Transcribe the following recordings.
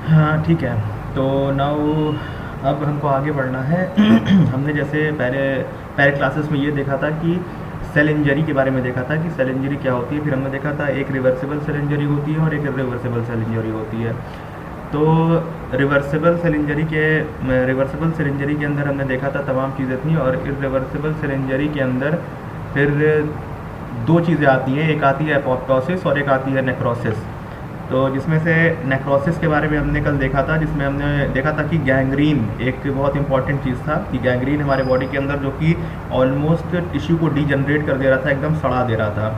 हाँ ठीक है। तो नाउ अब हमको आगे बढ़ना है। हमने जैसे पहले पहले क्लासेस में ये देखा था कि सेल इंजरी के बारे में देखा था कि सेल इंजरी क्या होती है। फिर हमने देखा था एक रिवर्सिबल सेल इंजरी होती है और एक इरिवर्सिबल सेल इंजरी होती है। तो रिवर्सिबल सेल इंजरी के अंदर हमने देखा था तमाम चीज़ें थी, और इरिवर्सिबल सेल इंजरी के अंदर फिर दो चीज़ें आती हैं, एक आती है एपोप्टोसिस और एक आती है नेक्रोसिस। तो जिसमें से नेक्रोसिस के बारे में हमने कल देखा था, जिसमें हमने देखा था कि गैंग्रीन एक बहुत इंपॉर्टेंट चीज़ था, कि गैंग्रीन हमारे बॉडी के अंदर जो कि ऑलमोस्ट टिश्यू को डीजनरेट कर दे रहा था, एकदम सड़ा दे रहा था।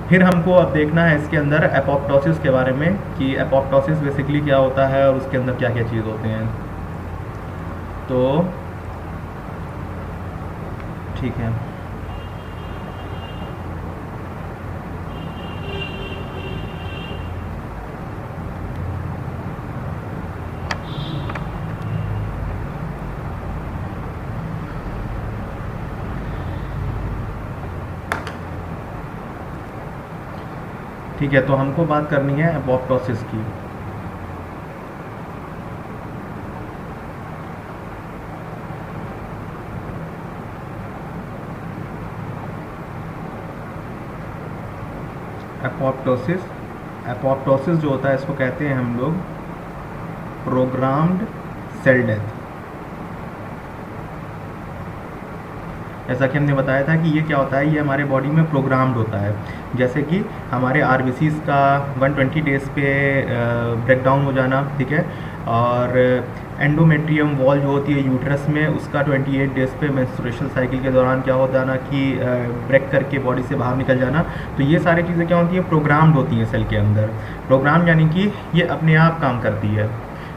फिर हमको अब देखना है इसके अंदर एपोप्टोसिस के बारे में, कि एपोप्टोसिस बेसिकली क्या होता है और उसके अंदर क्या क्या चीज़ होते हैं। तो ठीक है, ठीक है। तो हमको बात करनी है एपोप्टोसिस की। एपोप्टोसिस एपोप्टोसिस जो होता है, इसको कहते हैं हम लोग प्रोग्राम्ड सेल डेथ। जैसा कि हमने बताया था कि ये क्या होता है, ये हमारे बॉडी में प्रोग्राम्ड होता है। जैसे कि हमारे आरबीसीज का 120 डेज़ पे ब्रेकडाउन हो जाना, ठीक है। और एंडोमेट्रियम वॉल जो होती है यूट्रस में, उसका 28 डेज़ पे मेंस्ट्रुएशन साइकिल के दौरान क्या हो जाना कि ब्रेक करके बॉडी से बाहर निकल जाना। तो ये सारी चीज़ें क्या होती हैं, प्रोग्राम्ड होती हैं सेल के अंदर। प्रोग्राम यानी कि ये अपने आप काम करती है,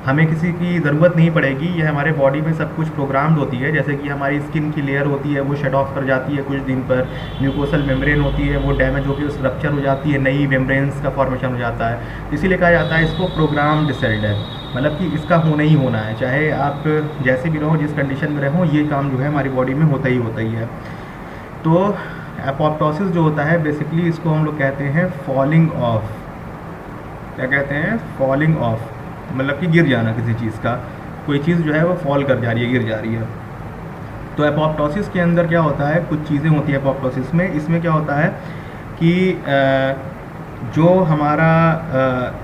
हमें किसी की ज़रूरत नहीं पड़ेगी, ये हमारे बॉडी में सब कुछ प्रोग्राम्ड होती है। जैसे कि हमारी स्किन की लेयर होती है, वो शट ऑफ कर जाती है कुछ दिन पर। म्यूकोसल मेम्ब्रेन होती है, वो डैमेज होकर उस रप्चर हो जाती है, नई मेम्ब्रेन्स का फॉर्मेशन हो जाता है। इसीलिए कहा जाता है इसको प्रोग्राम्ड सेल डेथ, मतलब कि इसका होना ही होना है, चाहे आप जैसे भी रहो, जिस कंडीशन में रहो, ये काम जो है हमारी बॉडी में होता ही है। तो एपोप्टोसिस जो होता है बेसिकली, इसको हम लोग कहते हैं फॉलिंग ऑफ। क्या कहते हैं? फॉलिंग ऑफ, मतलब कि गिर जाना किसी चीज़ का, कोई चीज़ जो है वो फॉल कर जा रही है, गिर जा रही है। तो एपोप्टोसिस के अंदर क्या होता है, कुछ चीज़ें होती है एपोप्टोसिस में। इसमें क्या होता है कि जो हमारा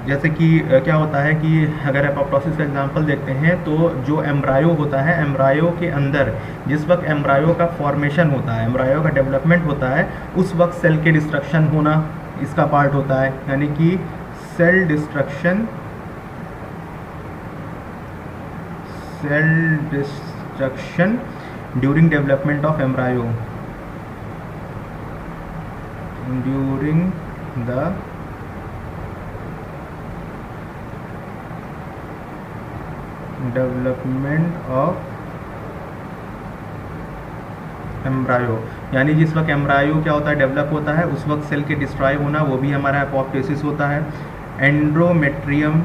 जैसे कि क्या होता है कि अगर एपोप्टोसिस का एग्जांपल देखते हैं, तो जो एम्ब्रायो होता है, एम्ब्रायो के अंदर जिस वक्त एम्ब्रायो का फॉर्मेशन होता है, एम्ब्रायो का डेवलपमेंट होता है, उस वक्त सेल के डिस्ट्रक्शन होना इसका पार्ट होता है। यानी कि cell destruction during development of embryo, during the development of embryo. यानी जिस वक्त एम्ब्रायो क्या होता है, डेवलप होता है, उस वक्त सेल के डिस्ट्रॉय होना, वो भी हमारा एपोप्टोसिस होता है। एंडोमेट्रियम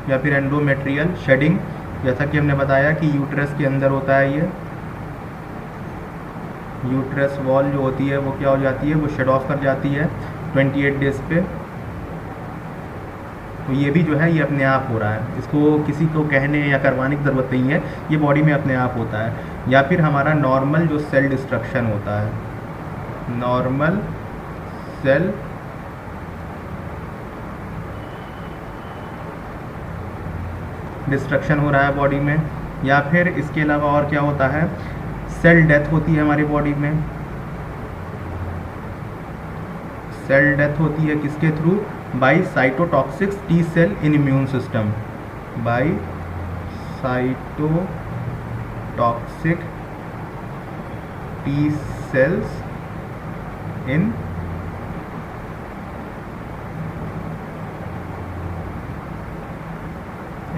या फिर एंडोमेट्रियल शेडिंग, जैसा कि हमने बताया कि यूट्रस के अंदर होता है। ये यूट्रस वॉल जो होती है वो क्या हो जाती है, वो शेड ऑफ कर जाती है 28 डेज़ पे। तो ये भी जो है ये अपने आप हो रहा है, इसको किसी को कहने या करवाने की ज़रूरत नहीं है, ये बॉडी में अपने आप होता है। या फिर हमारा नॉर्मल जो सेल डिस्ट्रक्शन होता है, नॉर्मल सेल डिस्ट्रक्शन हो रहा है बॉडी में। या फिर इसके अलावा और क्या होता है, सेल डेथ होती है हमारी बॉडी में। सेल डेथ होती है किसके थ्रू? By cytotoxic T cell in immune system, by cytotoxic T cells in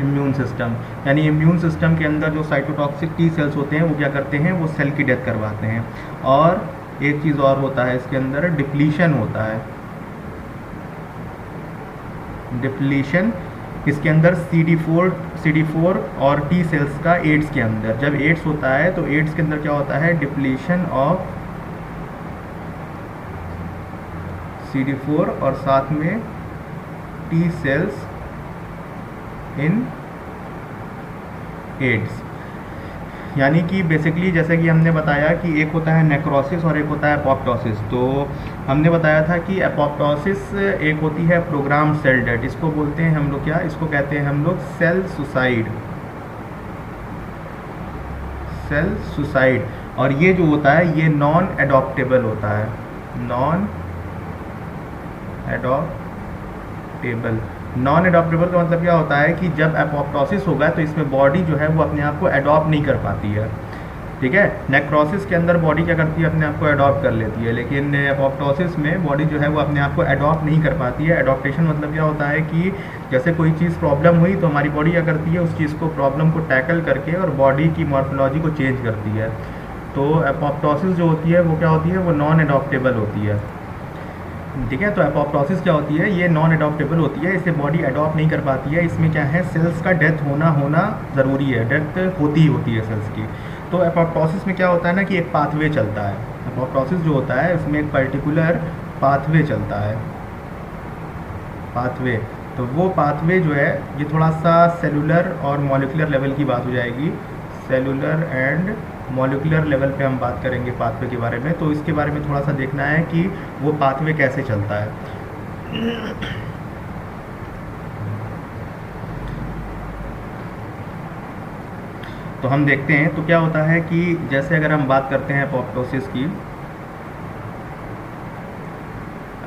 immune system. यानी इम्यून सिस्टम के अंदर जो साइटोटॉक्सिक टी सेल्स होते हैं, वो क्या करते हैं, वो सेल की डेथ करवाते हैं। और एक चीज़ और होता है इसके अंदर, डिप्लीशन होता है। डिप्लीशन, इसके अंदर CD4 और टी सेल्स का एड्स के अंदर। जब एड्स होता है तो एड्स के अंदर क्या होता है, डिप्लीशन ऑफ CD4 और साथ में टी सेल्स इन एड्स। यानी कि बेसिकली जैसे कि हमने बताया कि एक होता है नेक्रोसिस और एक होता है एपोप्टोसिस। तो हमने बताया था कि एपोप्टोसिस एक होती है प्रोग्राम सेल डेथ, इसको बोलते हैं हम लोग क्या, इसको कहते हैं हम लोग सेल सुसाइड, सेल सुसाइड। और ये जो होता है ये नॉन एडॉप्टेबल होता है, नॉन एडॉप्टेबल। नॉन एडॉप्टेबल का मतलब क्या होता है कि जब एपोप्टोसिस होगा तो इसमें बॉडी जो है वो अपने आप को एडॉप्ट नहीं कर पाती है, ठीक है। नेक्रोसिस के अंदर बॉडी क्या करती है, अपने आप को एडॉप्ट कर लेती है, लेकिन एपोप्टोसिस में बॉडी जो है वो अपने आप को एडॉप्ट नहीं कर पाती है। एडॉप्टेशन मतलब क्या होता है कि जैसे कोई चीज़ प्रॉब्लम हुई तो हमारी बॉडी क्या करती है, उस चीज़ को, प्रॉब्लम को टैकल करके और बॉडी की मॉर्फोलॉजी को चेंज करती है। तो एपोप्टोसिस जो होती है वो क्या होती है, वो नॉन एडॉप्टेबल होती है, ठीक है। तो एपोप्टोसिस क्या होती है, ये नॉन एडॉप्टेबल होती है, इसे बॉडी एडॉप्ट नहीं कर पाती है। इसमें क्या है, सेल्स का डेथ होना ज़रूरी है, डेथ होती ही होती है सेल्स की। तो एपोप्टोसिस में क्या होता है ना कि एक पाथवे चलता है। एपोप्टोसिस जो होता है उसमें एक पर्टिकुलर पाथवे चलता है, पाथवे। तो वो पाथवे जो है ये थोड़ा सा सेलुलर और मॉलिक्यूलर लेवल की बात हो जाएगी, सेलुलर एंड मॉलिक्यूलर लेवल पे हम बात करेंगे पाथवे के बारे में। तो इसके बारे में थोड़ा सा देखना है कि वो पाथवे कैसे चलता है। तो हम देखते हैं तो क्या होता है कि जैसे अगर हम बात करते हैं एपोप्टोसिस की,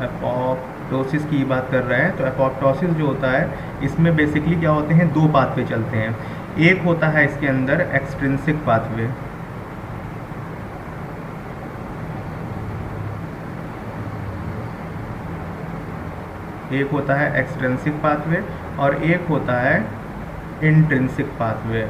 एपोप्टोसिस की बात कर रहे हैं तो एपोप्टोसिस जो होता है इसमें बेसिकली क्या होते हैं, दो पाथवे चलते हैं। एक होता है इसके अंदर एक्सट्रिंसिक पाथवे, एक होता है एक्सट्रिंसिक पाथवे और एक होता है इंट्रिंसिक पाथवे।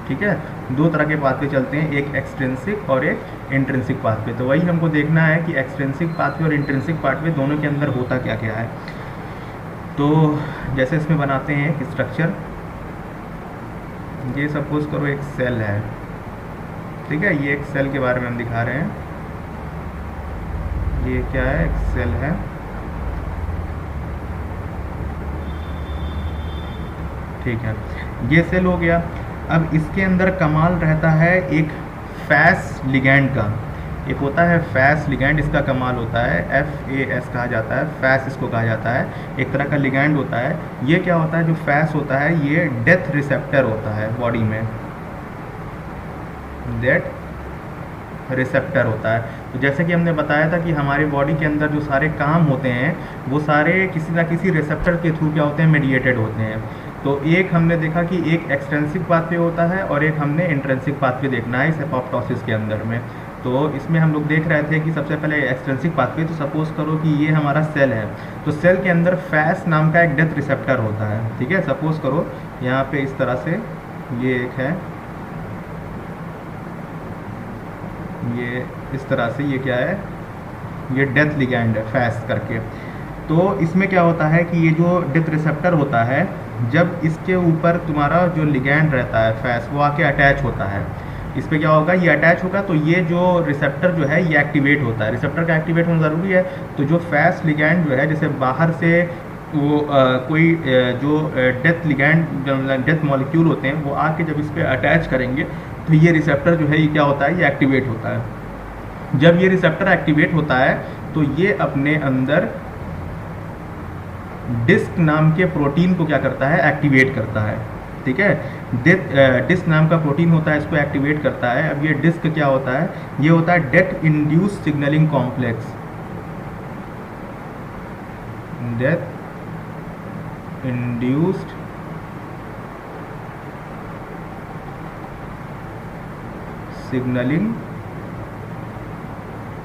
ठीक है, दो तरह के पाथवे चलते हैं, एक एक्सट्रिंसिक और एक इंट्रिंसिक पाथवे। तो वही हमको देखना है कि एक्सट्रिंसिक पाथवे और इंट्रिंसिक पाथवे दोनों के अंदर होता क्या क्या है। तो जैसे इसमें बनाते हैं एक स्ट्रक्चर, ये सपोज करो एक सेल है, ठीक है, ये एक सेल के बारे में हम दिखा रहे हैं। ये क्या है, एक सेल है, ठीक है, ये सेल हो गया। अब इसके अंदर कमाल रहता है एक फैस लिगैंड का, एक होता है फैस लिगैंड, इसका कमाल होता है, FAS कहा जाता है, फैस इसको कहा जाता है, एक तरह का लिगैंड होता है। ये क्या होता है, जो फैस होता है ये डेथ रिसेप्टर होता है बॉडी में, डेथ रिसेप्टर होता है। तो जैसे कि हमने बताया था कि हमारी बॉडी के अंदर जो सारे काम होते हैं वो सारे किसी ना किसी रिसेप्टर के थ्रू क्या होते हैं, मेडिएटेड होते हैं। तो एक हमने देखा कि एक एक्सट्रिंसिक पाथवे होता है और एक हमने इंट्रिंसिक पाथवे देखना है इस एपोप्टोसिस के अंदर में। तो इसमें हम लोग देख रहे थे कि सबसे पहले एक्सट्रिंसिक पाथवे, तो सपोज करो कि ये हमारा सेल है, तो सेल के अंदर फैस नाम का एक डेथ रिसेप्टर होता है, ठीक है। सपोज करो यहाँ पे इस तरह से ये एक है, ये इस तरह से, ये क्या है, ये डेथ लिगैंड है फैस करके। तो इसमें क्या होता है कि ये जो डेथ रिसेप्टर होता है, जब इसके ऊपर तुम्हारा जो लिगैंड रहता है फैस, वो आके अटैच होता है, इस पर क्या होगा, ये अटैच होगा तो ये जो रिसेप्टर जो है ये एक्टिवेट होता है। रिसेप्टर का एक्टिवेट होना ज़रूरी है। तो जो फैस लिगैंड जो है, जैसे बाहर से वो कोई जो डेथ लिगैंड, डेथ मॉलिक्यूल होते हैं, वो आके जब इस पर अटैच करेंगे तो ये रिसेप्टर जो है ये क्या होता है, ये एक्टिवेट होता है। जब ये रिसेप्टर एक्टिवेट होता है तो ये अपने अंदर डिस्क नाम के प्रोटीन को क्या करता है, एक्टिवेट करता है, ठीक है। डिस्क नाम का प्रोटीन होता है, इसको एक्टिवेट करता है। अब ये डिस्क क्या होता है, ये होता है death induced signalling complex, death induced signalling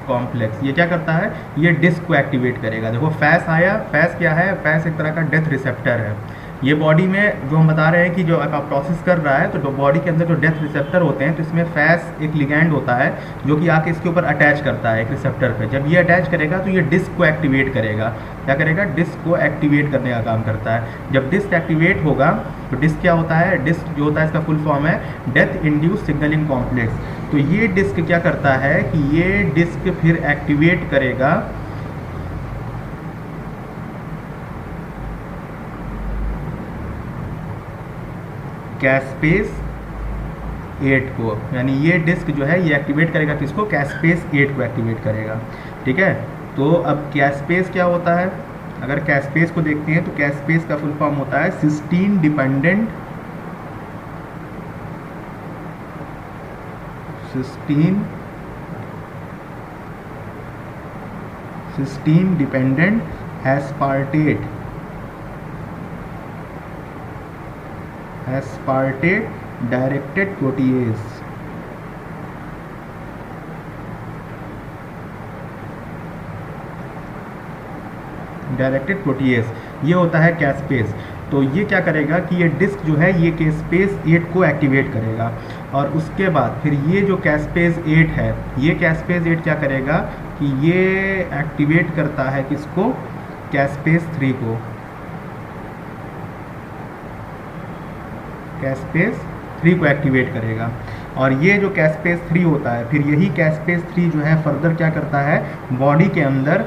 complex. ये क्या करता है, ये डिस्क को एक्टिवेट करेगा। देखो फैस आया, फैस क्या है, फैस एक तरह का डेथ रिसेप्टर है। ये बॉडी में जो हम बता रहे हैं कि जो अपोप्टोसिस कर रहा है, तो बॉडी के अंदर जो डेथ रिसेप्टर होते हैं, तो इसमें फैस एक लिगैंड होता है जो कि आके इसके ऊपर अटैच करता है एक रिसेप्टर पे। जब ये अटैच करेगा तो ये डिस्क को एक्टिवेट करेगा। क्या करेगा? डिस्क को एक्टिवेट करने का काम करता है। जब डिस्क एक्टिवेट होगा तो डिस्क क्या होता है? डिस्क जो होता है इसका फुल फॉर्म है डेथ इंड्यूस सिग्नलिंग कॉम्प्लेक्स। तो ये डिस्क क्या करता है कि ये डिस्क फिर एक्टिवेट करेगा कैस्पेस 8 को, यानी ये डिस्क जो है ये एक्टिवेट करेगा किसको? कैस्पेस 8 को एक्टिवेट करेगा। ठीक है, तो अब कैस्पेस क्या होता है? अगर कैस्पेस को देखते हैं तो कैस्पेस का फुल फॉर्म होता है cysteine dependent aspartate directed protease. ये होता है कैस्पेस। तो ये क्या करेगा कि ये डिस्क जो है ये कैस्पेस 8 को एक्टिवेट करेगा, और उसके बाद फिर ये जो कैस्पेस 8 है, ये कैस्पेस 8 क्या करेगा कि ये एक्टिवेट करता है किसको? कैस्पेस 3 को। कैस्पेस 3 को एक्टिवेट करेगा, और ये जो कैस्पेस 3 होता है, फिर यही कैस्पेस 3 जो है फर्दर क्या करता है? बॉडी के अंदर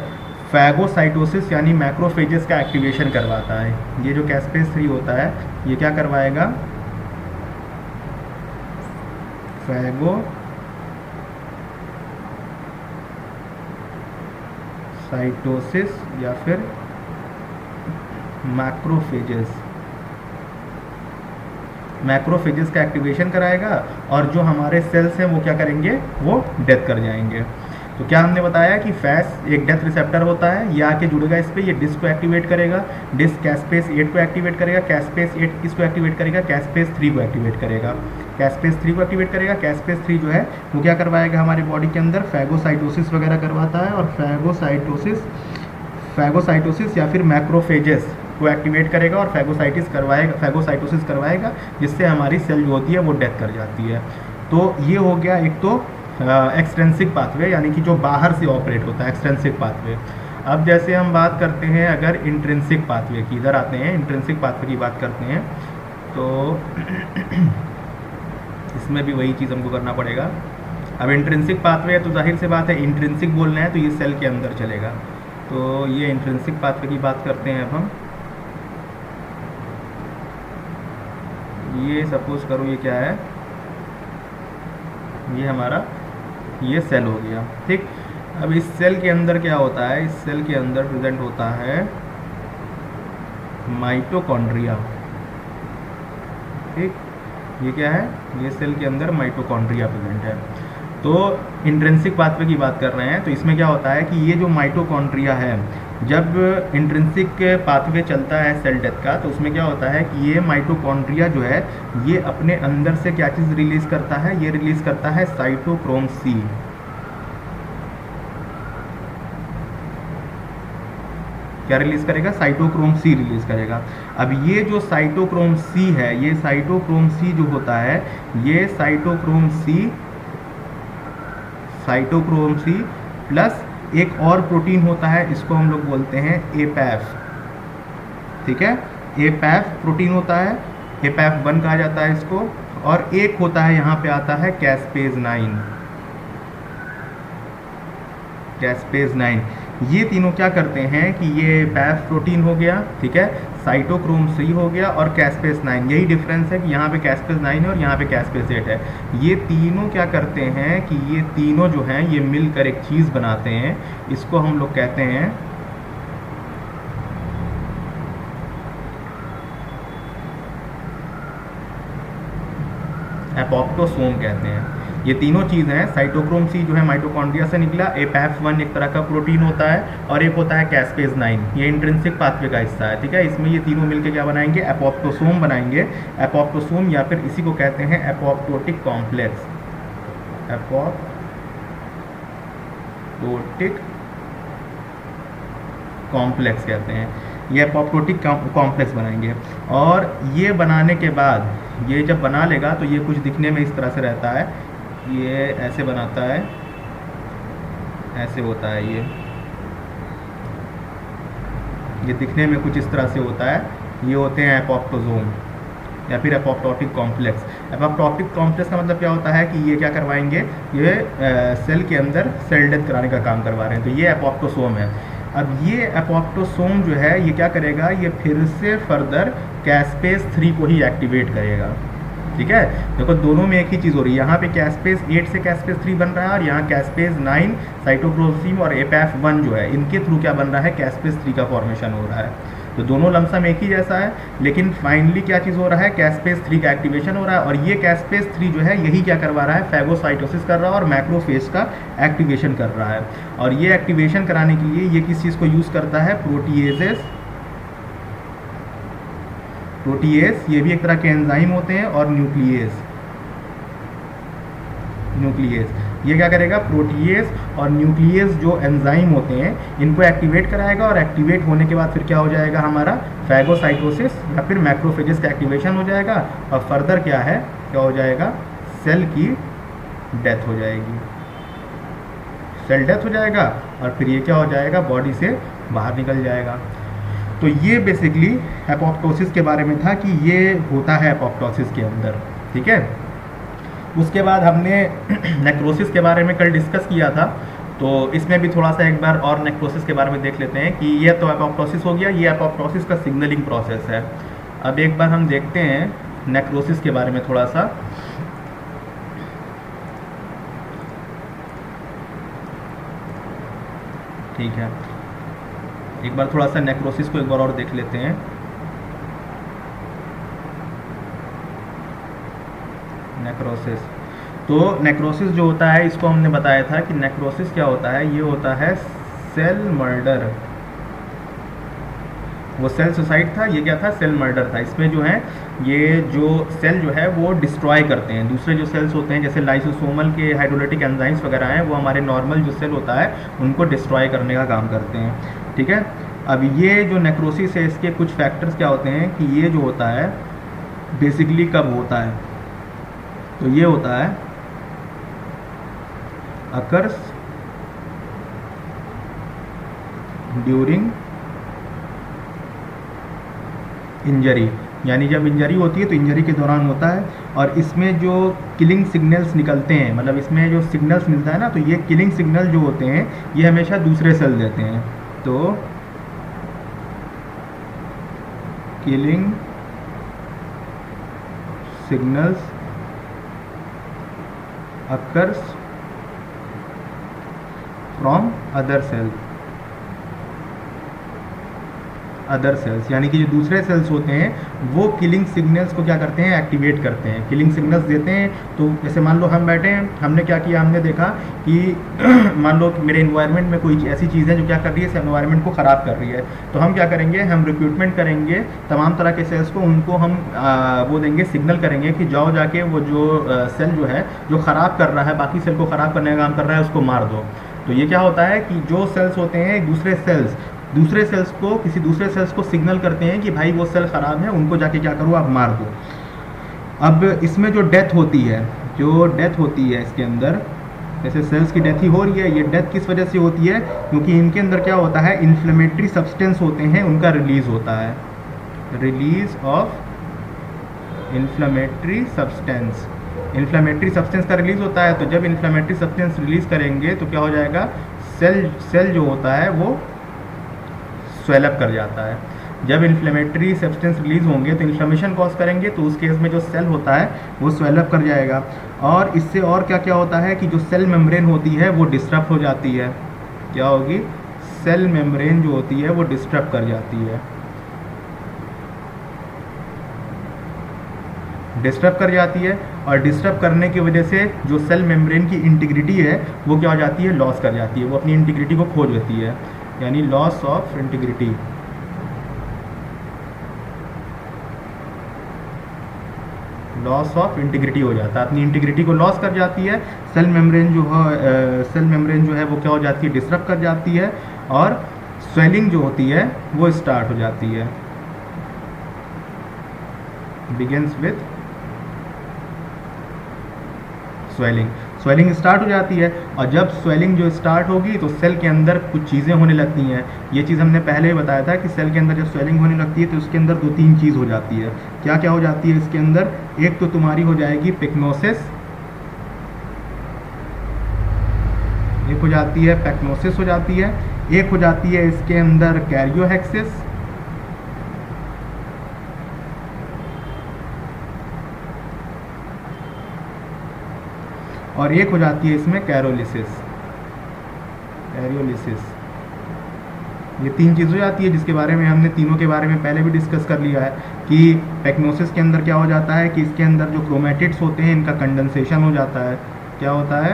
फैगोसाइटोसिस यानी मैक्रोफेजेस का एक्टिवेशन करवाता है। ये जो कैस्पेस 3 होता है ये क्या करवाएगा? फैगोसाइटोसिस या फिर मैक्रोफेजेस का एक्टिवेशन कराएगा, और जो हमारे सेल्स हैं वो क्या करेंगे? वो डेथ कर जाएंगे। तो क्या हमने बताया कि फैस एक डेथ रिसेप्टर होता है, ये आके जुड़ेगा इस पे, ये डिस्क को एक्टिवेट करेगा, डिस्क कैस्पेस 8 को एक्टिवेट करेगा, कैस्पेस 8 किसको एक्टिवेट करेगा? कैस्पेस 3 को एक्टिवेट करेगा। कैस्पेस 3 को एक्टिवेट करेगा। कैस्पेस 3 जो है वो क्या करवाएगा हमारी बॉडी के अंदर? फैगोसाइटोसिस वगैरह करवाता है, और फैगोसाइटोसिस या फिर मैक्रोफेजेस को एक्टिवेट करेगा और फैगोसाइटोसिस करवाएगा, जिससे हमारी सेल जो होती है वो डेथ कर जाती है। तो ये हो गया एक तो एक्सट्रिंसिक पाथवे, यानी कि जो बाहर से ऑपरेट होता है, एक्सट्रिंसिक पाथवे। अब जैसे हम बात करते हैं अगर इंट्रिंसिक पाथवे की, इधर आते हैं, इंट्रिंसिक पाथवे की बात करते हैं, तो इसमें भी वही चीज़ हमको करना पड़ेगा। अब इंट्रिंसिक पाथवे है तो जाहिर सी बात है इंट्रिंसिक बोलना है तो ये सेल के अंदर चलेगा। तो ये इंट्रिंसिक पाथवे की बात करते हैं अब हम। ये सपोज करो ये क्या है? ये हमारा ये सेल हो गया। ठीक, अब इस सेल के अंदर क्या होता है? इस सेल के अंदर प्रेजेंट होता है माइटोकॉन्ड्रिया। ठीक, ये क्या है? ये सेल के अंदर माइटोकॉन्ड्रिया प्रेजेंट है। तो इंट्रिंसिक पाथवे की बात कर रहे हैं, तो इसमें क्या होता है कि ये जो माइटोकॉन्ड्रिया है, जब इंट्रिंसिक पाथवे चलता है सेल डेथ का, तो उसमें क्या होता है कि ये माइटोकॉन्ड्रिया जो है ये अपने अंदर से क्या चीज़ रिलीज़ करता है? ये रिलीज़ करता है साइटोक्रोम सी। क्या रिलीज़ करेगा? साइटोक्रोम सी रिलीज़ करेगा। अब ये जो साइटोक्रोम सी है, ये साइटोक्रोम सी जो होता है, ये साइटोक्रोम सी प्लस एक और प्रोटीन होता है, इसको हम लोग बोलते हैं एपैफ। ठीक है, एपैफ प्रोटीन होता है, एपैफ 1 कहा जाता है इसको, और एक होता है यहाँ पे आता है कैस्पेज 9। ये तीनों क्या करते हैं कि ये पैफ प्रोटीन हो गया, ठीक है, साइटोक्रोम सी हो गया, और कैस्पेस 9। यही डिफरेंस है कि यहाँ पे कैस्पेस 9 है और यहाँ पे कैस्पेस 8 है। ये तीनों क्या करते हैं कि ये तीनों जो हैं ये मिलकर एक चीज़ बनाते हैं, इसको हम लोग कहते हैं एपोप्टोसोम कहते हैं। ये तीनों चीज़ हैं, साइटोक्रोम सी जो है माइटोकॉन्ड्रिया से निकला, एपैफ 1 एक तरह का प्रोटीन होता है, और एक होता है कैस्पेज 9, ये इंट्रिंसिक पाथवे का हिस्सा है। ठीक है, इसमें ये तीनों मिलके क्या बनाएंगे? एपोप्टोसोम बनाएंगे। एपोप्टोसोम या फिर इसी को कहते हैं एपोप्टोटिक कॉम्प्लेक्स। एपोप्टोटिक कॉम्प्लेक्स कहते हैं। ये एपोप्टोटिक कॉम्प्लेक्स बनाएंगे। और ये बनाने के बाद ये जब बना लेगा तो ये कुछ दिखने में इस तरह से रहता है, ये ऐसे बनाता है, ऐसे होता है, ये दिखने में कुछ इस तरह से होता है। ये होते हैं एपोप्टोजोम या फिर एपोप्टोटिक कॉम्प्लेक्स। एपोप्टोटिक कॉम्प्लेक्स का मतलब क्या होता है कि ये क्या करवाएंगे, ये सेल के अंदर सेल डेथ कराने का काम करवा रहे हैं, तो ये एपोप्टोसोम है। अब ये एपोप्टोसोम जो है ये क्या करेगा, ये फिर से फर्दर कैस्पेस 3 को ही एक्टिवेट करेगा। ठीक है, देखो दोनों में एक ही चीज़ हो रही है, यहाँ पे कैस्पेस 8 से कैस्पेस 3 बन रहा है और यहाँ कैस्पेस 9 साइटोक्रोम और एपैफ1 जो है इनके थ्रू क्या बन रहा है, कैस्पेस 3 का फॉर्मेशन हो रहा है। तो दोनों लमसम एक ही जैसा है, लेकिन फाइनली क्या चीज़ हो रहा है, कैस्पेस 3 का एक्टिवेशन हो रहा है। और ये कैस्पेस 3 जो है यही क्या करवा रहा है, फैगोसाइटोसिस कर रहा है और मैक्रोफेज का एक्टिवेशन कर रहा है। और ये एक्टिवेशन कराने के लिए ये किस चीज़ को यूज़ करता है, प्रोटीएजेस। प्रोटीएज ये भी एक तरह के एंजाइम होते हैं, और न्यूक्लियस ये क्या करेगा, प्रोटीएज और न्यूक्लियस जो एंजाइम होते हैं इनको एक्टिवेट कराएगा। और एक्टिवेट होने के बाद फिर क्या हो जाएगा, हमारा फैगोसाइटोसिस या फिर मैक्रोफेजेस का एक्टिवेशन हो जाएगा। और फर्दर क्या है, क्या हो जाएगा, सेल की डेथ हो जाएगी, सेल डेथ हो जाएगा। और फिर ये क्या हो जाएगा, बॉडी से बाहर निकल जाएगा। तो ये बेसिकली एपोप्टोसिस के बारे में था कि ये होता है एपोप्टोसिस के अंदर। ठीक है, उसके बाद हमने नेक्रोसिस के बारे में कल डिस्कस किया था, तो इसमें भी थोड़ा सा एक बार और नेक्रोसिस के बारे में देख लेते हैं कि ये तो एपोप्टोसिस हो गया, ये एपोप्टोसिस का सिग्नलिंग प्रोसेस है। अब एक बार हम देखते हैं नेक्रोसिस के बारे में थोड़ा सा। ठीक है, एक बार थोड़ा सा नेक्रोसिस को एक बार और देख लेते हैं। नेक्रोसिस, तो नेक्रोसिस जो होता है इसको हमने बताया था कि नेक्रोसिस क्या होता है, ये होता है सेल मर्डर। वो सेल सुसाइड था, ये क्या था, सेल मर्डर था। इसमें जो है ये जो सेल जो है वो डिस्ट्रॉय करते हैं दूसरे जो सेल्स होते हैं, जैसे लाइसोसोमल के हाइड्रोलाइटिक एंजाइम्स वगैरह हैं, वो हमारे नॉर्मल जो सेल होता है उनको डिस्ट्रॉय करने का काम करते हैं। ठीक है, अब ये जो नेक्रोसिस है इसके कुछ फैक्टर्स क्या होते हैं कि ये जो होता है बेसिकली कब होता है, तो ये होता है अकर्स ड्यूरिंग इंजरी, यानी जब इंजरी होती है तो इंजरी के दौरान होता है। और इसमें जो किलिंग सिग्नल्स निकलते हैं, मतलब इसमें जो सिग्नल्स मिलता है ना, तो ये किलिंग सिग्नल जो होते हैं ये हमेशा दूसरे सेल देते हैं। तो killing signals occurs from other cells, यानी कि जो दूसरे सेल्स होते हैं वो किलिंग सिग्नल्स को क्या करते हैं, एक्टिवेट करते हैं, किलिंग सिग्नल्स देते हैं। तो जैसे मान लो हम बैठे हैं, हमने क्या किया, हमने देखा कि मान लो कि मेरे इन्वायरमेंट में कोई ऐसी चीज़ है जो क्या कर रही है, इस एनवायरनमेंट को ख़राब कर रही है, तो हम क्या करेंगे, हम रिक्रूटमेंट करेंगे तमाम तरह के सेल्स को, उनको हम वो देंगे, सिग्नल करेंगे कि जाओ जाके वो जो सेल जो है जो ख़राब कर रहा है, बाकी सेल को ख़राब करने का काम कर रहा है, उसको मार दो। तो ये क्या होता है कि जो सेल्स होते हैं दूसरे सेल्स को किसी दूसरे सेल्स को सिग्नल करते हैं कि भाई वो सेल ख़राब है, उनको जाके क्या करो, आप मार दो। अब इसमें जो डेथ होती है इसके अंदर, जैसे सेल्स की डेथ ही हो रही है, ये डेथ किस वजह से होती है, क्योंकि इनके अंदर क्या होता है, इन्फ्लेमेटरी सब्सटेंस होते हैं, उनका रिलीज होता है, रिलीज ऑफ इन्फ्लेमेटरी सब्सटेंस का रिलीज होता है। तो जब इन्फ्लेमेटरी सब्सटेंस रिलीज करेंगे तो क्या हो जाएगा, सेल जो होता है वो स्वेलअप कर जाता है। जब इन्फ्लेमेटरी सब्सटेंस रिलीज होंगे तो इन्फ्लेमेशन कॉज करेंगे, तो उस केस में जो सेल होता है वो स्वेलअप कर जाएगा। और इससे और क्या क्या होता है कि जो सेल मेम्ब्रेन होती है वो डिस्टर्ब हो जाती है। क्या होगी, सेल मेम्ब्रेन जो होती है वो डिस्टर्ब कर जाती है, और डिस्टर्ब करने की वजह से जो सेल मेम्ब्रेन की इंटीग्रिटी है वो क्या हो जाती है, लॉस कर जाती है, वो अपनी इंटीग्रिटी को खो देती है, यानी लॉस ऑफ इंटीग्रिटी। हो जाता है, अपनी इंटीग्रिटी को लॉस कर जाती है। सेल मेम्ब्रेन जो है वो क्या हो जाती है, डिस्टर्ब कर जाती है और स्वेलिंग जो होती है वो स्टार्ट हो जाती है, begins with swelling. Swelling start हो जाती है, और जब स्वेलिंग जो स्टार्ट होगी तो सेल के अंदर कुछ चीज़ें होने लगती हैं। ये चीज़ हमने पहले ही बताया था कि सेल के अंदर जब स्वेलिंग होने लगती है तो उसके अंदर 2-3 चीज़ हो जाती है। क्या क्या हो जाती है इसके अंदर? एक तो तुम्हारी हो जाएगी पिक्नोसिस, एक हो जाती है पैक्नोसिस हो जाती है, एक हो जाती है इसके अंदर कैरियोहेक्सिस, और एक हो जाती है इसमें कैरोलिसिस। ये 3 चीज़ हो जाती है, जिसके बारे में हमने तीनों के बारे में पहले भी डिस्कस कर लिया है कि पैक्नोसिस के अंदर क्या हो जाता है कि इसके अंदर जो क्रोमेटिड्स होते हैं इनका कंडेंसेशन हो जाता है। क्या होता है?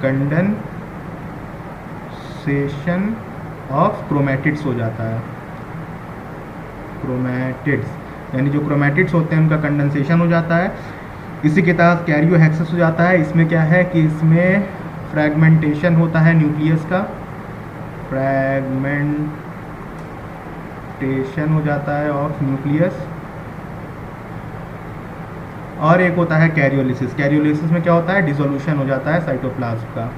कंडेंसेशन ऑफ क्रोमेटिड्स हो जाता है। क्रोमेटिड्स यानी जो क्रोमेटिड्स होते हैं उनका कंडेंसेशन हो जाता है। इसी के तहत कैरियोहेक्सिस हो जाता है। इसमें क्या है कि इसमें फ्रैगमेंटेशन होता है न्यूक्लियस का, फ्रैगमेंटेशन हो जाता है ऑफ न्यूक्लियस। और एक होता है कैरियोलिसिस। कैरियोलिसिस में क्या होता है? डिसोल्यूशन हो जाता है साइटोप्लाज्म का।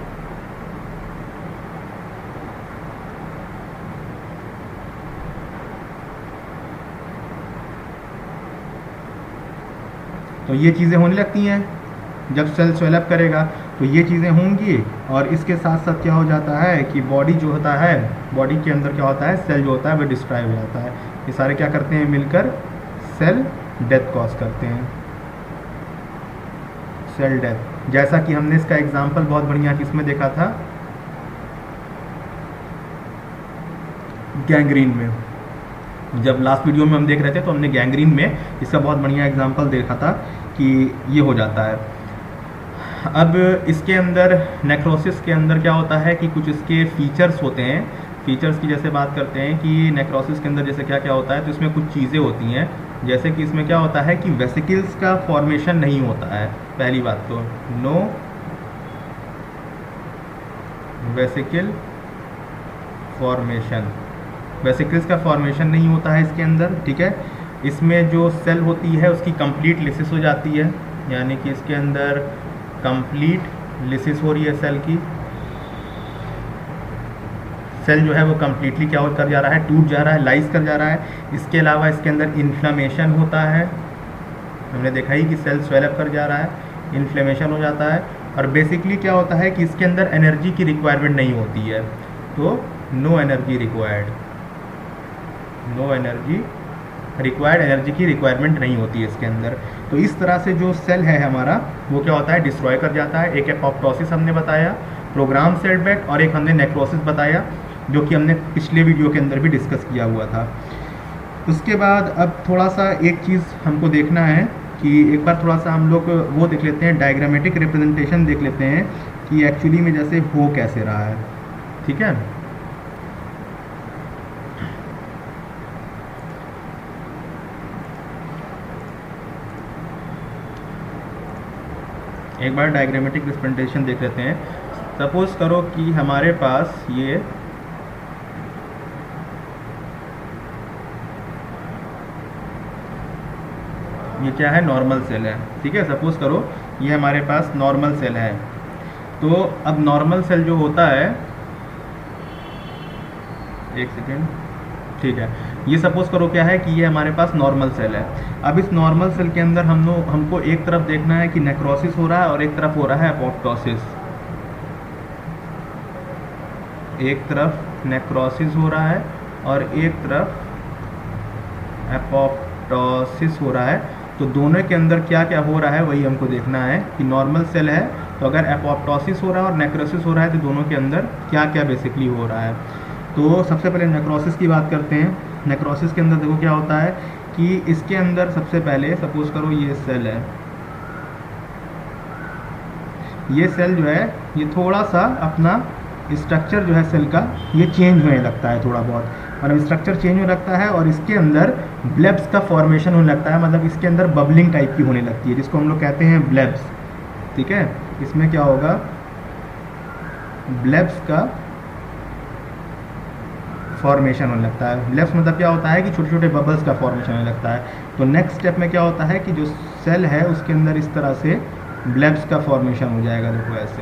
तो ये चीज़ें होने लगती हैं जब सेल स्वेलअप करेगा, तो ये चीज़ें होंगी। और इसके साथ साथ क्या हो जाता है कि बॉडी जो होता है, बॉडी के अंदर क्या होता है, सेल जो होता है वो डिस्ट्रॉय हो जाता है। ये सारे क्या करते हैं? मिलकर सेल डेथ कॉज करते हैं, सेल डेथ। जैसा कि हमने इसका एग्जाम्पल बहुत बढ़िया किसमें देखा था? गैंग्रीन में। जब लास्ट वीडियो में हम देख रहे थे तो हमने गैंग्रीन में इसका बहुत बढ़िया एग्जाम्पल देखा था कि ये हो जाता है। अब इसके अंदर नेक्रोसिस के अंदर क्या होता है कि कुछ इसके फीचर्स होते हैं। फीचर्स की जैसे बात करते हैं कि नेक्रोसिस के अंदर जैसे क्या क्या होता है, तो इसमें कुछ चीज़ें होती हैं। जैसे कि इसमें क्या होता है कि वेसिकल्स का फॉर्मेशन नहीं होता है। पहली बात तो नो वेसिकल फॉर्मेशन, वेसिकल्स का फॉर्मेशन नहीं होता है इसके अंदर, ठीक है। इसमें जो सेल होती है उसकी कंप्लीट लिसिस हो जाती है, यानी कि इसके अंदर कंप्लीट लिसिस हो रही है सेल की। सेल जो है वो कम्प्लीटली क्या कर जा रहा है? टूट जा रहा है, लाइज कर जा रहा है। इसके अलावा इसके अंदर इन्फ्लेमेशन होता है। हमने देखा ही कि सेल स्वेलअप कर जा रहा है, इन्फ्लेमेशन हो जाता है। और बेसिकली क्या होता है कि इसके अंदर एनर्जी की रिक्वायरमेंट नहीं होती है, तो no energy required, no energy required, energy की रिक्वायरमेंट नहीं होती है इसके अंदर। तो इस तरह से जो सेल है हमारा वो क्या होता है? डिस्ट्रॉय कर जाता है। एक एपोप्टोसिस हमने बताया, प्रोग्राम सेल डेथ, और एक हमने नेक्रोसिस बताया जो कि हमने पिछले वीडियो के अंदर भी डिस्कस किया हुआ था। उसके बाद अब थोड़ा सा एक चीज़ हमको देखना है कि एक बार थोड़ा सा हम लोग वो देख लेते हैं, डायग्रामेटिक रिप्रेजेंटेशन देख लेते हैं कि एक्चुअली में जैसे हो कैसे रहा है, ठीक है। एक बार डायग्रामेटिक रिप्रेजेंटेशन देख लेते हैं। सपोज करो कि हमारे पास ये क्या है? नॉर्मल सेल है, ठीक है। सपोज करो ये हमारे पास नॉर्मल सेल है। तो अब नॉर्मल सेल जो होता है, एक सेकेंड, ठीक है, ये सपोज करो क्या है कि ये हमारे पास नॉर्मल सेल है। अब इस नॉर्मल सेल के अंदर हमको एक तरफ देखना है कि नेक्रोसिस हो रहा है और एक तरफ हो रहा है एपोप्टोसिस। एक तरफ नेक्रोसिस हो रहा है और एक तरफ एपोप्टोसिस हो रहा है। तो दोनों के अंदर क्या क्या हो रहा है वही हमको देखना है कि नॉर्मल सेल है तो अगर एपोप्टोसिस हो रहा है और नेक्रोसिस हो रहा है तो दोनों के अंदर क्या क्या बेसिकली हो रहा है। तो सबसे पहले नेक्रोसिस की बात करते हैं। नेक्रोसिस के अंदर देखो क्या होता है कि इसके अंदर सबसे पहले सपोज करो ये सेल है, ये सेल जो है ये थोड़ा सा अपना स्ट्रक्चर जो है सेल का ये चेंज होने लगता है थोड़ा बहुत, और स्ट्रक्चर चेंज होने लगता है और इसके अंदर ब्लेब्स का फॉर्मेशन होने लगता है, मतलब इसके अंदर बबलिंग टाइप की होने लगती है जिसको हम लोग कहते हैं ब्लेब्स, ठीक है। इसमें क्या होगा? ब्लेब्स का फॉर्मेशन होने लगता है। ब्लेब्स मतलब क्या होता है कि छोटे छोटे बबल्स का फॉर्मेशन होने लगता है। तो नेक्स्ट स्टेप में क्या होता है कि जो सेल है उसके अंदर इस तरह से ब्लेब्स का फॉर्मेशन हो जाएगा। देखो ऐसे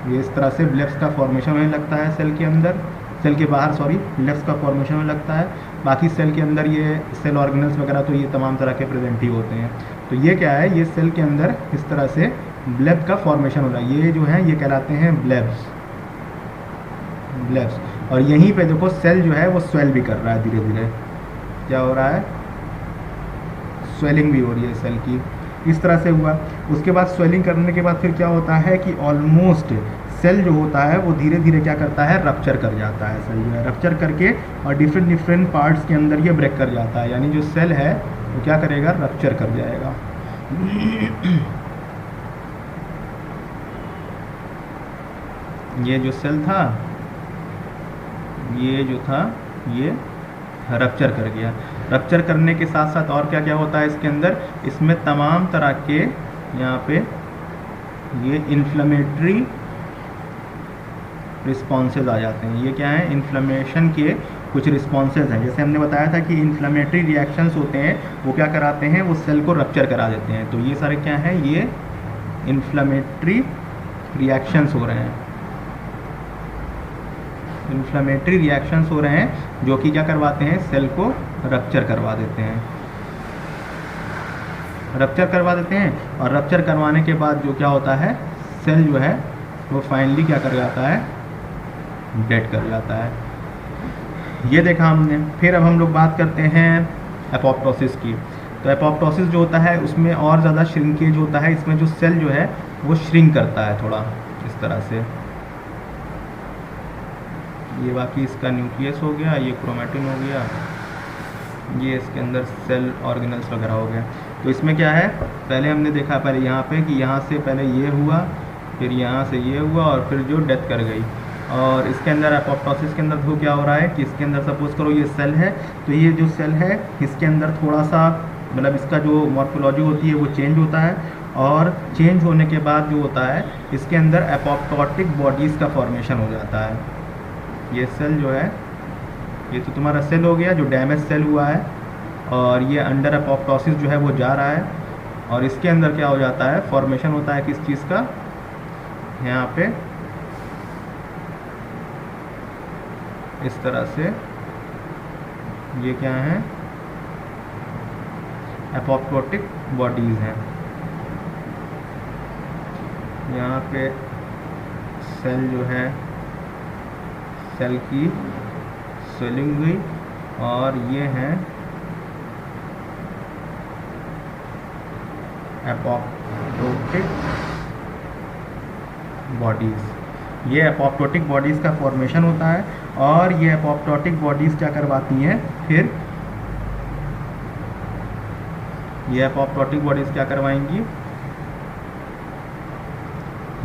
ये इस तरह से ब्लेब्स का फॉर्मेशन होने लगता है सेल के अंदर, सेल के बाहर सॉरी, ब्लेब्स का फॉर्मेशन होने लगता है। बाकी सेल के अंदर ये सेल ऑर्गेनल्स वगैरह तो ये तमाम तरह के प्रेजेंट ही होते हैं। तो ये क्या है, ये सेल के अंदर इस तरह से ब्लेब का फॉर्मेशन हो रहा है। ये जो है ये कहलाते हैं ब्लेब्स। और यहीं पे देखो सेल जो है वो स्वेल भी कर रहा है धीरे धीरे। क्या हो रहा है, स्वेलिंग भी हो रही है सेल की। इस तरह से हुआ। उसके बाद स्वेलिंग करने के बाद फिर क्या होता है कि ऑलमोस्ट सेल जो होता है वो धीरे धीरे क्या करता है, रप्चर कर जाता है। सेल जो है रप्चर करके और डिफरेंट पार्ट्स के अंदर ये ब्रेक कर जाता है। यानी जो सेल है वो क्या करेगा, रप्चर कर जाएगा। ये जो सेल था ये जो था ये रप्चर कर गया। रप्चर करने के साथ साथ और क्या क्या होता है इसके अंदर, इसमें तमाम तरह के यहाँ पे ये इन्फ्लेमेटरी रिस्पॉन्सेज आ जाते हैं। ये क्या है, इन्फ्लेमेशन के कुछ रिस्पॉन्सेज हैं। जैसे हमने बताया था कि इन्फ्लेमेटरी रिएक्शंस होते हैं, वो क्या कराते हैं, वो सेल को रप्चर करा देते हैं। तो ये सारे क्या हैं, ये इन्फ्लेमेटरी रिएक्शंस हो रहे हैं। इन्फ्लेमेटरी रिएक्शंस हो रहे हैं जो कि क्या करवाते हैं, सेल को रप्चर करवा देते हैं। रप्चर करवा देते हैं और रप्चर करवाने के बाद जो क्या होता है, सेल जो है वो फाइनली क्या कर जाता है, डेड कर जाता है। ये देखा हमने। फिर अब हम लोग बात करते हैं एपोप्टोसिस की। तो एपोप्टोसिस जो होता है उसमें और ज़्यादा श्रिंकेज होता है। इसमें जो सेल जो है वो श्रिंक करता है थोड़ा इस तरह से। ये बाकी इसका न्यूक्लियस हो गया, ये क्रोमैटिन हो गया, ये इसके अंदर सेल ऑर्गेनल्स वगैरह हो गए। तो इसमें क्या है, पहले हमने देखा पहले यहाँ पे कि यहाँ से पहले ये हुआ, फिर यहाँ से ये हुआ और फिर जो डेथ कर गई। और इसके अंदर एपोप्टोसिस के अंदर तो क्या हो रहा है कि इसके अंदर सपोज करो ये सेल है, तो ये जो सेल है इसके अंदर थोड़ा सा मतलब इसका जो मॉर्फोलॉजी होती है वो चेंज होता है। और चेंज होने के बाद जो होता है इसके अंदर एपोप्टोटिक बॉडीज़ का फॉर्मेशन हो जाता है। ये सेल जो है ये तो तुम्हारा सेल हो गया जो डैमेज सेल हुआ है, और ये अंडर एपोप्टोसिस जो है वो जा रहा है और इसके अंदर क्या हो जाता है, फॉर्मेशन होता है किस चीज़ का, यहाँ पे इस तरह से। ये क्या है, एपोप्टोटिक बॉडीज़ हैं। यहाँ पे सेल जो है, सेल की स्वेलिंग हुई और ये हैं एपोप्टोटिक बॉडीज़। ये एपोप्टोटिक बॉडीज़ का फॉर्मेशन होता है और ये एपोप्टोटिक बॉडीज़ क्या करवाती हैं, फिर ये एपोप्टोटिक बॉडीज़ क्या करवाएंगी,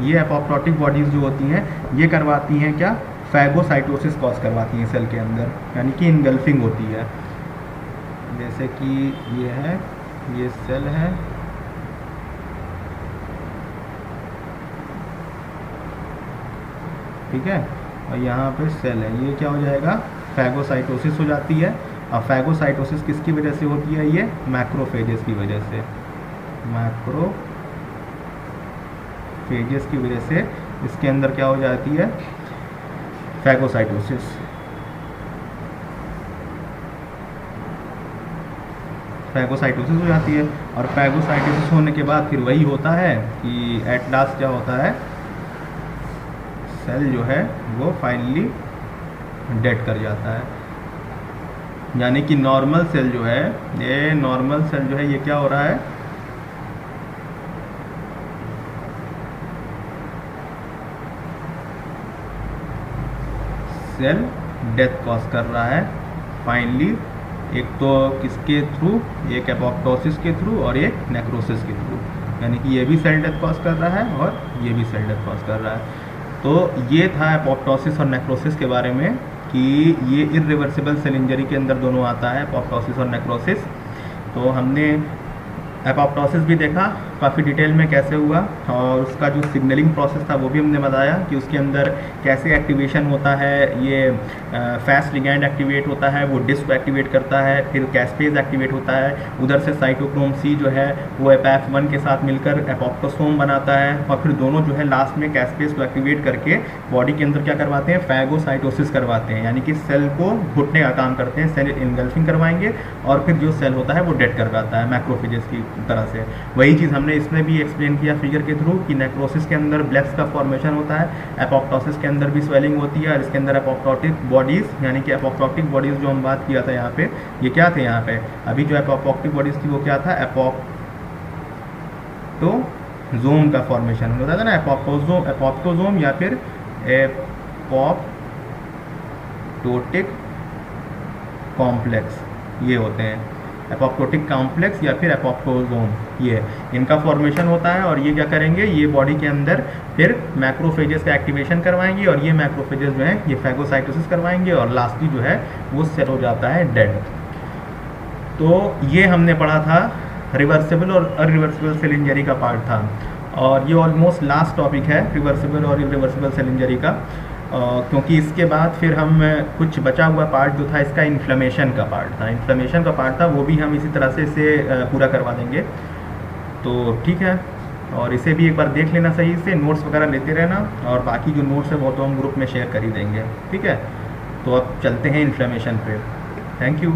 ये एपोप्टोटिक बॉडीज़ जो होती हैं ये करवाती हैं क्या, फैगोसाइटोसिस कॉज करवाती हैं सेल के अंदर, यानी कि इनगल्फिंग होती है। जैसे कि ये है, ये सेल है, ठीक है, और यहाँ पे सेल है, ये क्या हो जाएगा, फैगोसाइटोसिस हो जाती है। और फैगोसाइटोसिस किसकी वजह से होती है, ये मैक्रोफेजेस की वजह से, मैक्रोफेजेस की वजह से इसके अंदर क्या हो जाती है, फैगोसाइटोसिस। फैगोसाइटोसिस हो जाती है और फैगोसाइटोसिस होने के बाद फिर वही होता है कि एट लास्ट क्या होता है, सेल जो है वो फाइनली डेड कर जाता है। यानी कि नॉर्मल सेल जो है, ये नॉर्मल सेल जो है ये क्या हो रहा है, सेल डेथ कॉज कर रहा है फाइनली। एक तो किसके थ्रू, एक एपोप्टोसिस के थ्रू और एक नेक्रोसिस के थ्रू, यानी कि ये भी सेल डेथ कॉज कर रहा है और ये भी सेल डेथ कॉज कर रहा है। तो ये था एपोप्टोसिस और नेक्रोसिस के बारे में कि ये इरिवर्सिबल सेल इंजरी के अंदर दोनों आता है, एपोप्टोसिस और नेक्रोसिस। तो हमने एपोप्टोसिस भी देखा, काफ़ी डिटेल में कैसे हुआ, और उसका जो सिग्नलिंग प्रोसेस था वो भी हमने बताया कि उसके अंदर कैसे एक्टिवेशन होता है, ये फास्ट लिगैंड एक्टिवेट होता है, वो डिस्क को एक्टिवेट करता है, फिर कैस्पेज एक्टिवेट होता है, उधर से साइटोक्रोम सी जो है वो एपैफ1 के साथ मिलकर एपोप्टोसोम बनाता है, और फिर दोनों जो है लास्ट में कैस्पेज को एक्टिवेट करके बॉडी के अंदर क्या करवाते हैं, फैगोसाइटोसिस करवाते हैं, यानी कि सेल को घुटने का काम करते हैं, सेल इनगल्फिंग करवाएंगे, और फिर जो सेल होता है वो डेड करवाता है मैक्रोफेजेस की तरह से। वही चीज़ हमने इसमें भी एक्सप्लेन किया फिगर के थ्रू कि नेक्रोसिस के अंदर ब्लैक्स का फॉर्मेशन होता है, एपोप्टोसिस के अंदर भी स्वेलिंग होती है, और इसके अंदर एपोप्टोटिक बॉडीज़ यानी कि एपोप्टोटिक बॉडीज़ जो हम बात किया था यहाँ पे, ये क्या थे यहाँ पे अभी जो एपोप्टोटिक बॉडीज़ थी वो क्या था, एपोप्टोजोम का फॉर्मेशन होता था ना, एपोप्टोजोम या फिर एपोप्टोटिक कॉम्प्लेक्स, ये होते हैं एपोप्टोटिक कॉम्प्लेक्स या फिर एपोप्टोजोम, ये इनका फॉर्मेशन होता है। और ये क्या करेंगे, ये बॉडी के अंदर फिर मैक्रोफेजेस का एक्टिवेशन करवाएंगे, और ये मैक्रोफेजेस जो है ये फैगोसाइटोसिस करवाएंगे, और लास्टली जो है वो सेल हो जाता है डेड। तो ये हमने पढ़ा था रिवर्सिबल और अनरिवर्सिबल सेल इंजरी का पार्ट था, और ये ऑलमोस्ट लास्ट टॉपिक है रिवर्सिबल और इरिवर्सिबल सेल इंजरी का, क्योंकि इसके बाद फिर हम कुछ बचा हुआ पार्ट जो था इसका इन्फ्लेमेशन का पार्ट था, वो भी हम इसी तरह से इसे पूरा करवा देंगे। तो ठीक है, और इसे भी एक बार देख लेना सही से, नोट्स वगैरह लेते रहना, और बाकी जो नोट्स है वो तो हम ग्रुप में शेयर कर ही देंगे, ठीक है। तो अब चलते हैं इन्फ्लेमेशन पे। Thank you.